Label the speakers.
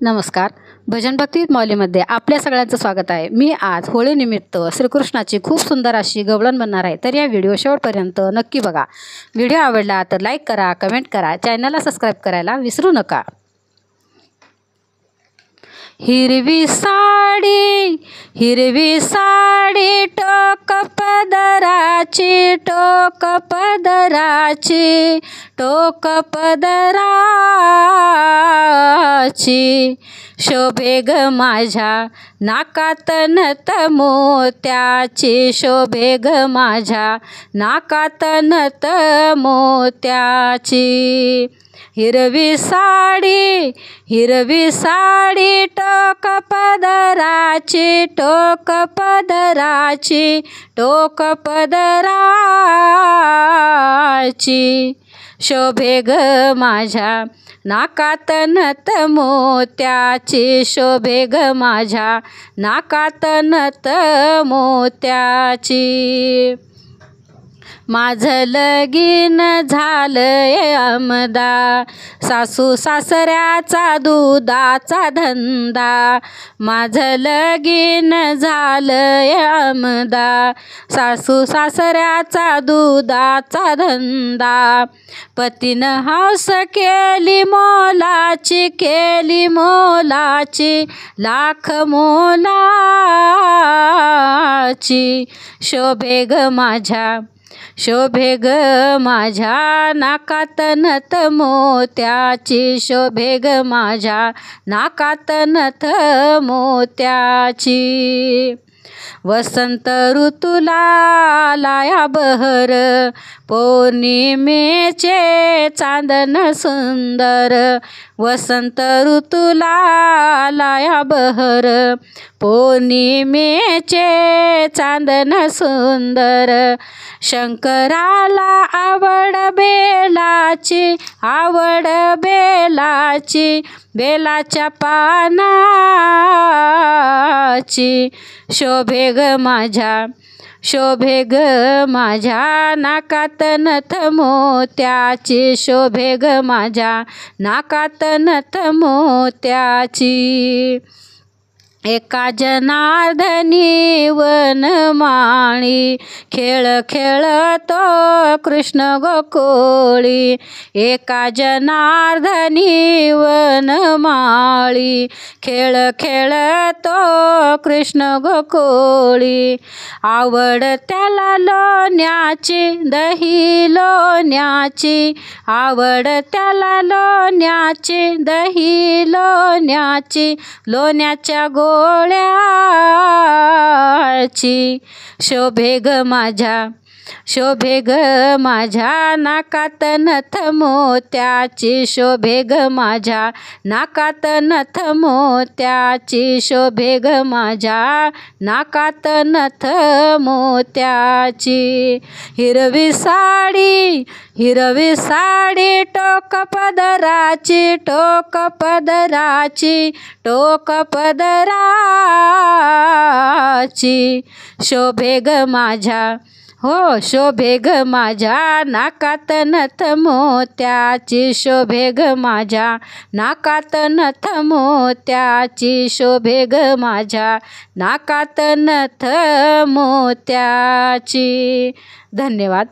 Speaker 1: नमस्कार. भजन भक्ती माऊलीमध्ये आपल्या सगळ्यांचं स्वागत आहे. मी आज होळीनिमित्त श्रीकृष्णाची खूप सुंदर अशी गवळण बनणार आहे. तर या व्हिडिओ शेवटपर्यंत नक्की बघा. व्हिडिओ आवडला तर लाईक करा, कमेंट करा, चॅनलला सबस्क्राईब करायला विसरू नका. हिरवी साडी टोक पदराची, टोक पदराची, टोक पदराची, शोभे ग माझ्या नाकात नथ मोत्याची, शोभे ग माझ्या नाकात नथ मोत्याची. हिरवी साडी टोक पदराची, टोक पदराची, टोक पदराची, शोभे ग माझ्या नाकात नथ मोत्याची, शोभे ग माझ्या नाकात नथ मोत्याची. माझं लगीन झालंय आमदा, सासू सासऱ्याचा दुधाचा धंदा. माझं लगीन झालंय आमदा, सासू सासऱ्याचा दुधाचा धंदा. पतीनं हौस केली मोलाची, लाख मोलाची, शोभे ग माझ्या, शोभे ग माझ्या नाकात नथ मोत्याची, शोभे ग माझ्या नाकात नथ मोत्याची. वसंत ऋतूला आलाया बहर, पौर्णिमेचे चांदन सुंदर. वसंत ऋतूला आलाया बहर, पौर्णिमेचे चांदन सुंदर. शंकराला आवड बेलाची, बेलाच्या पानाची, शोभे ग माझ्या, शोभे ग माझ्या नाकात नथ मोत्याची, शोभे ग माझ्या नाकात नथ मोत्याची. एका जनार्दनी वनमाळी, खेळ खेळतो कृष्ण गोकुळी. एका जनार्दनी वनमाळी, खेळ खेळतो कृष्ण गोकुळी. आवड त्याला लोण्याची, दही लोण्याची, आवड त्याला लोण्याची, दही लोण्याची, लोण्याच्या गोळ्याची, शोभे ग माझ्या, शोभे ग माझ्या नाकात नथ मोत्याची, शोभे ग माझ्या नाकात नथ मोत्याची, शोभे ग माझ्या नाकात नथ मोत्याची. हिरवी साडी टोक पदराची, टोक पदराची, टोक पदराची, शोभे ग माझ्या, हो शोभे ग माझ्या नाकात नथ मोत्याची, शोभे ग माझ्या नाकात नथ मोत्याची, शोभे ग माझ्या नाकात नथ मोत्याची. धन्यवाद.